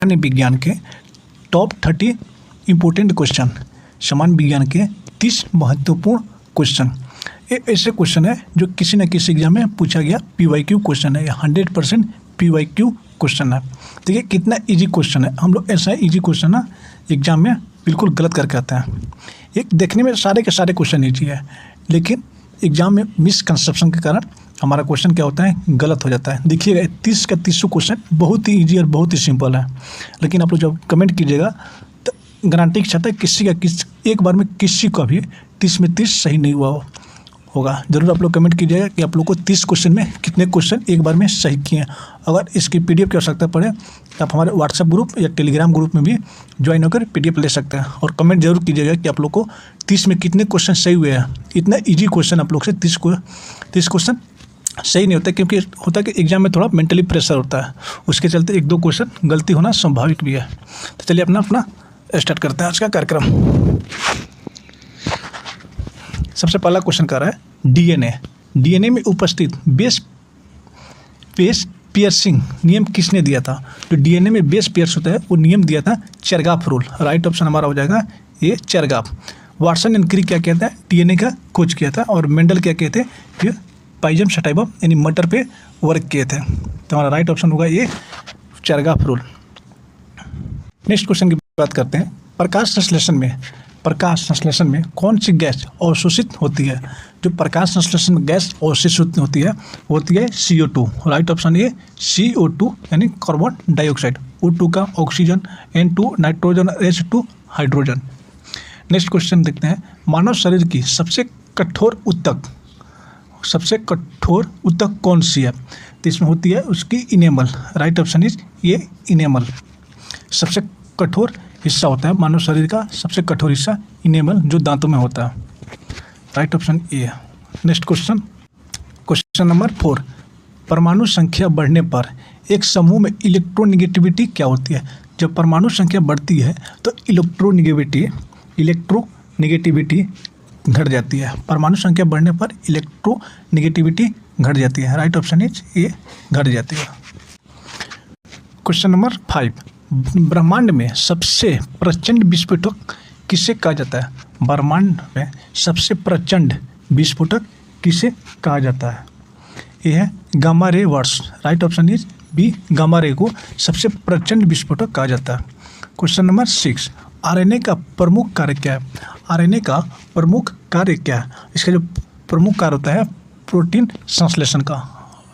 सामान्य विज्ञान के टॉप 30 इम्पोर्टेंट क्वेश्चन, सामान्य विज्ञान के 30 महत्वपूर्ण क्वेश्चन। ये ऐसे क्वेश्चन है जो किसी न किसी एग्जाम में पूछा गया PYQ क्वेश्चन है, 100% PYQ क्वेश्चन है। देखिए कितना इजी क्वेश्चन है। हम लोग ऐसा इजी क्वेश्चन ना एग्जाम में बिल्कुल गलत करके आते हैं। एक देखने में सारे के सारे क्वेश्चन इजी है, लेकिन एग्जाम में मिसकंसेप्शन के कारण हमारा क्वेश्चन क्या होता है, गलत हो जाता है। देखिएगा 30 का 30 क्वेश्चन बहुत ही इजी और बहुत ही सिंपल है, लेकिन आप लोग जब कमेंट कीजिएगा तो गारंटी के साथ है किसी का एक बार में किसी का भी 30 में 30 सही नहीं हुआ होगा। ज़रूर आप लोग कमेंट कीजिएगा कि आप लोग को 30 क्वेश्चन में कितने क्वेश्चन एक बार में सही किए हैं। अगर इसकी PDF की आवश्यकता पड़े तो आप हमारे व्हाट्सएप ग्रुप या टेलीग्राम ग्रुप में भी ज्वाइन होकर PDF ले सकते हैं। और कमेंट जरूर कीजिएगा कि आप लोग को 30 में कितने क्वेश्चन सही हुए हैं। इतना ईजी क्वेश्चन आप लोग से 30 क्वेश्चन सही नहीं होता, क्योंकि होता है कि एग्जाम में थोड़ा मेंटली प्रेशर होता है, उसके चलते 1-2 क्वेश्चन गलती होना स्वाभाविक भी है। तो चलिए अपना स्टार्ट करते हैं आज का कार्यक्रम। सबसे पहला क्वेश्चन कर रहा है DNA में उपस्थित बेस पियर्सिंग नियम किसने दिया था। जो DNA में बेस पियर्स होता है वो नियम दिया था चेरगाफ रूल। राइट ऑप्शन हमारा हो जाएगा ये चेरगाफ। वाटसन एंड क्रिक क्या कहता है, DNA का खोज किया था। और मेंडल क्या कहते हैं, ये पाइजम सटाइबम यानी मटर पे वर्क किए थे। तो हमारा राइट ऑप्शन होगा ये चेरगाफ रूल। नेक्स्ट क्वेश्चन की बात करते हैं। प्रकाश संश्लेषण में कौन सी गैस अवशोषित होती है। जो प्रकाश संश्लेषण में गैस अवशोषित होती है CO2। राइट ऑप्शन ये CO2 यानी कार्बन डाइऑक्साइड। O2 का oxygen, N2 nitrogen, H2 hydrogen. Next question देखते हैं। मानव शरीर की सबसे कठोर ऊतक कौन सी है। तो इसमें होती है उसकी इनेमल। राइट ऑप्शन इज ये इनेमल। सबसे कठोर हिस्सा होता है मानव शरीर का, सबसे कठोर हिस्सा इनेमल जो दांतों में होता है। राइट ऑप्शन ए। Next question number 4। परमाणु संख्या बढ़ने पर एक समूह में इलेक्ट्रोनिगेटिविटी क्या होती है। जब परमाणु संख्या बढ़ती है तो इलेक्ट्रोनिगेटिविटी घट जाती है। परमाणु संख्या बढ़ने पर इलेक्ट्रोनिगेटिविटी घट जाती है। राइट ऑप्शन इज ए घट जाती है। Question number 5। ब्रह्मांड में सबसे प्रचंड विस्फोटक किसे कहा जाता है। ब्रह्मांड में सबसे प्रचंड विस्फोटक किसे कहा जाता है। यह है गामा रे वर्स। Right option is B gamma ray को सबसे प्रचंड विस्फोटक कहा जाता है। Question number 6। RNA का प्रमुख कार्य क्या है। RNA का प्रमुख कार्य क्या है। इसका जो प्रमुख कार्य होता है प्रोटीन संश्लेषण का।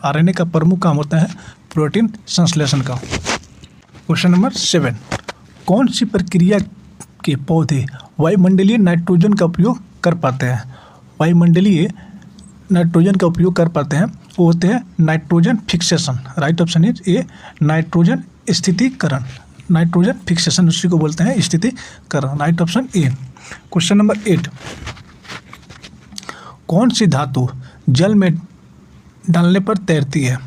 RNA का प्रमुख काम होता है प्रोटीन संश्लेषण का। Question number 7। कौन सी प्रक्रिया के पौधे वायुमंडलीय नाइट्रोजन का उपयोग कर पाते हैं। वायुमंडलीय नाइट्रोजन का उपयोग कर पाते हैं वो होते हैं nitrogen fixation. Right option is A nitrogen स्थितीकरण। नाइट्रोजन फिक्सेशन उसी को बोलते हैं स्थितीकरण। Right option A. Question number 8। कौन सी धातु जल में डालने पर तैरती है।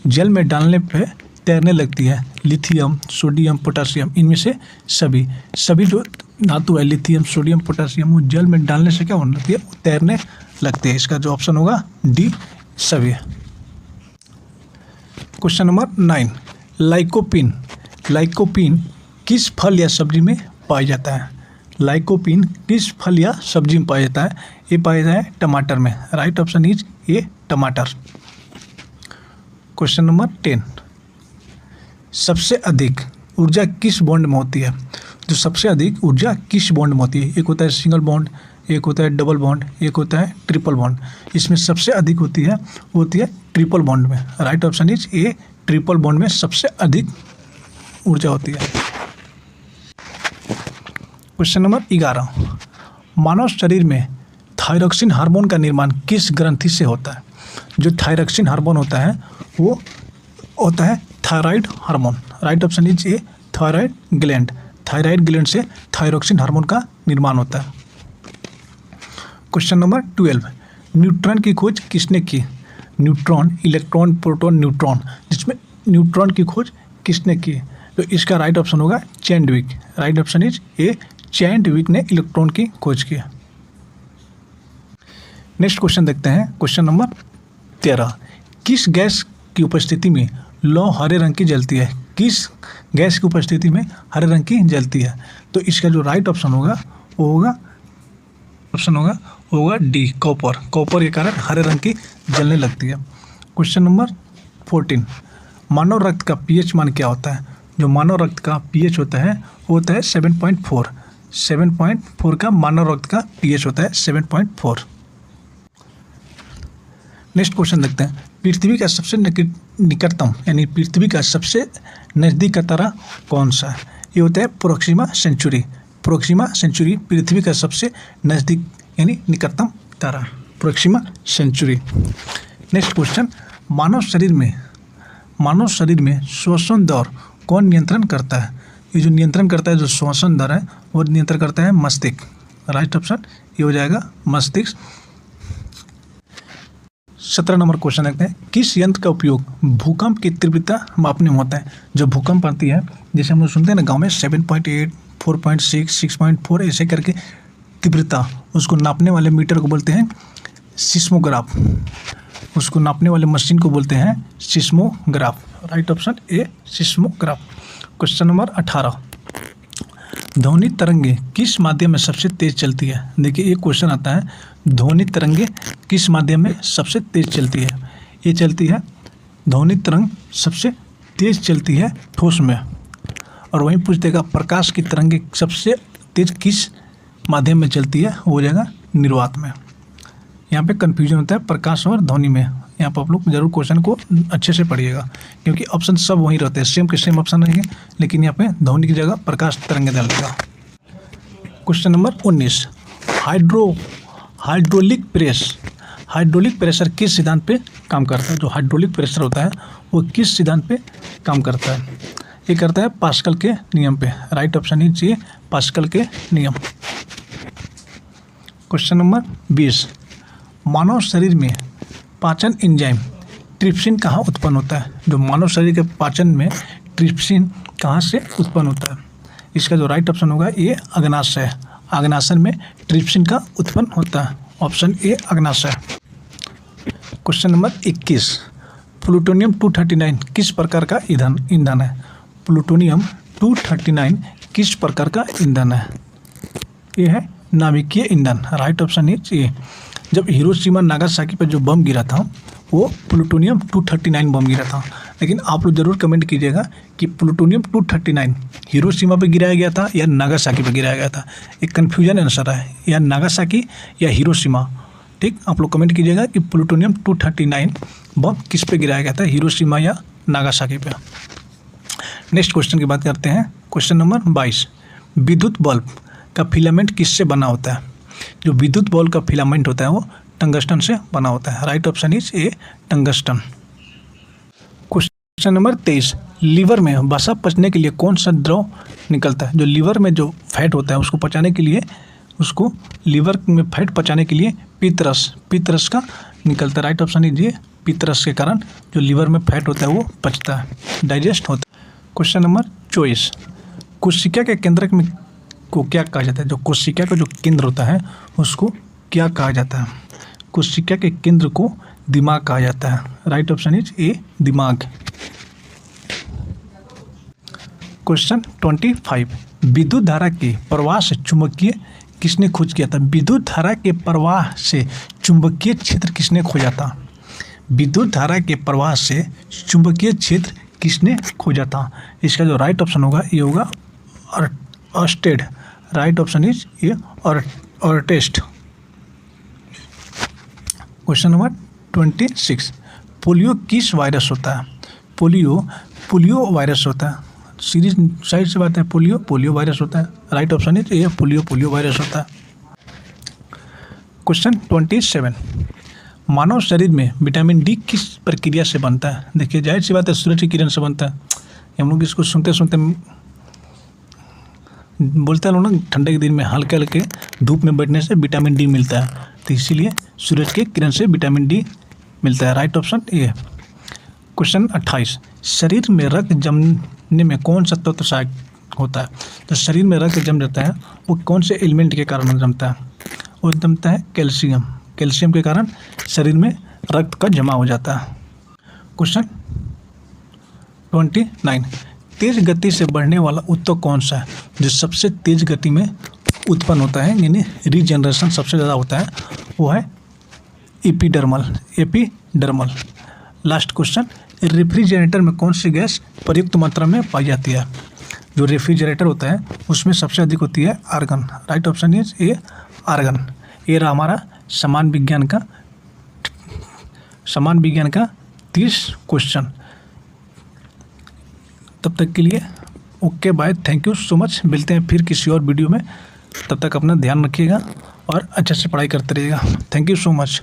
जल में डालने पर तैरने लगती है। लिथियम, सोडियम, पोटासियम, इनमें से सभी जो धातु है लिथियम, सोडियम, पोटासियम, वो जल में डालने से क्या होने लगती है, वो तैरने लगती है। इसका जो ऑप्शन होगा डी सभी। Question number 9। लाइकोपीन किस फल या सब्जी में पाया जाता है। लाइकोपीन किस फल या सब्जी में पाया जाता है। ये पाया जाता है टमाटर में। राइट ऑप्शन इज ये टमाटर। Question number 10। सबसे अधिक ऊर्जा किस बॉन्ड में होती है। जो सबसे अधिक ऊर्जा किस बॉन्ड में होती है। एक होता है सिंगल बॉन्ड, एक होता है डबल बॉन्ड, एक होता है ट्रिपल बॉन्ड। इसमें सबसे अधिक होती है वो होती है ट्रिपल बॉन्ड में। Right option is A triple bond में सबसे अधिक ऊर्जा होती है। Question number 11। मानव शरीर में थायरॉक्सिन हार्मोन का निर्माण किस ग्रंथि से होता है। जो थायरॉक्सिन हार्मोन होता है वो होता है thyroid hormone. Right option is A thyroid gland. Thyroid gland से थायरॉक्सिन हार्मोन का निर्माण होता है। Question number 12। न्यूट्रॉन की खोज किसने की। न्यूट्रॉन, इलेक्ट्रॉन, प्रोटॉन, न्यूट्रॉन, जिसमें न्यूट्रॉन की खोज किसने की। तो इसका राइट ऑप्शन होगा Chadwick. Right option is A Chadwick ने इलेक्ट्रॉन की खोज की। नेक्स्ट क्वेश्चन देखते हैं। Question number 13। किस गैस की उपस्थिति में लौ हरे रंग की जलती है। किस गैस की उपस्थिति में हरे रंग की जलती है? तो इसका जो राइट ऑप्शन होगा वो होगा डी, कॉपर। कॉपर के कारण हरे रंग की जलने लगती है। क्वेश्चन नंबर 14, मानव रक्त का पीएच मान क्या होता है? जो मानव रक्त का पीएच होता है वो होता है 7.4। 7.4 का मानव रक्त का पीएच होता है 7.4। नेक्स्ट क्वेश्चन देखते हैं। पृथ्वी का सबसे निकटतम यानी पृथ्वी का सबसे नज़दीक का तारा कौन सा है? ये होता है प्रोक्सिमा सेंचुरी। प्रोक्सिमा सेंचुरी पृथ्वी का सबसे नज़दीक यानी निकटतम तारा, प्रोक्सिमा सेंचुरी। नेक्स्ट क्वेश्चन, मानव शरीर में श्वसन दर कौन नियंत्रण करता है? ये जो नियंत्रण करता है, जो श्वसन दर है वो नियंत्रण करता है मस्तिष्क। राइट ऑप्शन ये हो जाएगा मस्तिष्क। 17 नंबर क्वेश्चन देखते हैं। किस यंत्र का उपयोग भूकंप की तीव्रता मापने में होता है? जो भूकंप आती है, जैसे हम लोग सुनते हैं ना गांव में 7.8, 4.6, 6.4 ऐसे करके तीव्रता, उसको नापने वाले मीटर को बोलते हैं सिस्मोग्राफ। उसको नापने वाले मशीन को बोलते हैं सिस्मोग्राफ। राइट ऑप्शन ए, सिस्मोग्राफ। क्वेश्चन नंबर 18, ध्वनि तरंगे किस माध्यम में सबसे तेज चलती है? देखिए एक क्वेश्चन आता है, ध्वनि तरंगे किस माध्यम में सबसे तेज चलती है? ये चलती है, ध्वनि तरंग सबसे तेज चलती है ठोस में। और वहीं पूछ देगा प्रकाश की तरंगे सबसे तेज किस माध्यम में चलती है? वो हो जाएगा निर्वात में। यहाँ पे कन्फ्यूजन होता है प्रकाश और ध्वनि में। यहाँ पर आप लोग जरूर क्वेश्चन को अच्छे से पढ़िएगा, क्योंकि ऑप्शन सब वहीं रहते हैं, सेम के सेम ऑप्शन रहेंगे, लेकिन यहाँ पे ध्वनि की जगह प्रकाश तरंगे डालेगा। क्वेश्चन नंबर 19, हाइड्रोलिक प्रेशर किस सिद्धांत पे काम करता है? जो हाइड्रोलिक प्रेशर होता है वो किस सिद्धांत पे काम करता है? ये करता है पास्कल के नियम पे। राइट ऑप्शन ही चाहिए, पास्कल के नियम। क्वेश्चन नंबर 20, मानव शरीर में पाचन एंजाइम ट्रिप्सिन कहाँ उत्पन्न होता है? जो मानव शरीर के पाचन में ट्रिप्सिन कहाँ से उत्पन्न होता है? इसका जो राइट ऑप्शन होगा ये अग्नाशय। अग्नाशय में ट्रिप्सिन का उत्पन्न होता है। ऑप्शन ए अग्नाशय। क्वेश्चन नंबर 21, प्लूटोनियम 239 किस प्रकार का ईंधन है? प्लूटोनियम 239 किस प्रकार का ईंधन है? ये है नाभिकीय ईंधन। राइट ऑप्शन इज ए। जब हिरोशिमा नागासाकी पर जो बम गिरा था वो प्लूटोनियम 239 बम गिरा था। लेकिन आप लोग जरूर कमेंट कीजिएगा कि प्लूटोनियम 239 हिरोशिमा पे गिराया गया था या नागासाकी पे गिराया गया था। एक कन्फ्यूजन आंसर है, या नागासाकी या हिरोशिमा। ठीक, आप लोग कमेंट कीजिएगा कि प्लूटोनियम 239 बम किस पे गिराया गया था, हिरोशिमा या नागासाकी पे। नेक्स्ट क्वेश्चन की बात करते हैं। क्वेश्चन नंबर 22, विद्युत बल्ब का फिलामेंट किससे बना होता है? जो विद्युत बल्ब का फिलामेंट होता है वो टंगस्टन से बना होता है। Right option is A, tungsten. Question number 23, liver में वसा पचने के लिए कौन सा द्रव निकलता है? जो लीवर में जो फैट होता है उसको पचाने के लिए, उसको लीवर में फैट पचाने के लिए पित्तरस का निकलता है। राइट ऑप्शन इज ए, पित्तरस के कारण जो लीवर में फैट होता है वो पचता है, डाइजेस्ट होता है। क्वेश्चन नंबर 24, कोशिका के केंद्र में को क्या कहा जाता है? जो कोशिका का जो केंद्र होता है उसको क्या कहा जाता है? कोशिका के केंद्र को दिमाग कहा जाता है। राइट ऑप्शन इज ए, दिमाग। क्वेश्चन 25, विद्युत धारा के प्रवाह से चुंबकीय किसने खोज किया था? विद्युत धारा के प्रवाह से चुंबकीय क्षेत्र किसने खोजा था? विद्युत धारा के प्रवाह से चुंबकीय क्षेत्र किसने खोजा था? इसका जो राइट ऑप्शन होगा ये होगा अर्स्टेड। राइट ऑप्शन इज ये अर्टेस्ट। क्वेश्चन नंबर 26, पोलियो किस वायरस होता है? पोलियो वायरस होता है। सीरीज साइड से बात है, पोलियो वायरस होता है। राइट ऑप्शन इज ये, पोलियो वायरस होता है। क्वेश्चन 27, मानव शरीर में विटामिन डी किस प्रक्रिया से बनता है? देखिए जाहिर सी बात है सूरज की किरण से बनता है। हम लोग इसको सुनते बोलते हैं लोग ना, ठंडे के दिन में हल्के हल्के धूप में बैठने से विटामिन डी मिलता है, तो इसीलिए सूरज के किरण से विटामिन डी मिलता है। Right option A. क्वेश्चन 28, शरीर में रक्त जमने में कौन सा तत्व सहायक होता है? तो शरीर में रक्त जम जाता है वो कौन से एलिमेंट के कारण जमता है? वो जमता है कैल्शियम। कैल्शियम के कारण शरीर में रक्त का जमा हो जाता है। क्वेश्चन 29, तेज गति से बढ़ने वाला उत्तक कौन सा है? जो सबसे तेज गति में उत्पन्न होता है, यानी रीजनरेशन सबसे ज़्यादा होता है, वो है एपिडर्मल। लास्ट क्वेश्चन, रेफ्रिजरेटर में कौन सी गैस पर्याप्त मात्रा में पाई जाती है? जो रेफ्रिजरेटर होता है उसमें सबसे अधिक होती है argon. Right option is A, argon. ये रहा हमारा समान विज्ञान का 30 क्वेश्चन। तब तक के लिए okay bye, thank you so much. मिलते हैं फिर किसी और वीडियो में, तब तक अपना ध्यान रखिएगा और अच्छे से पढ़ाई करते रहिएगा। Thank you so much.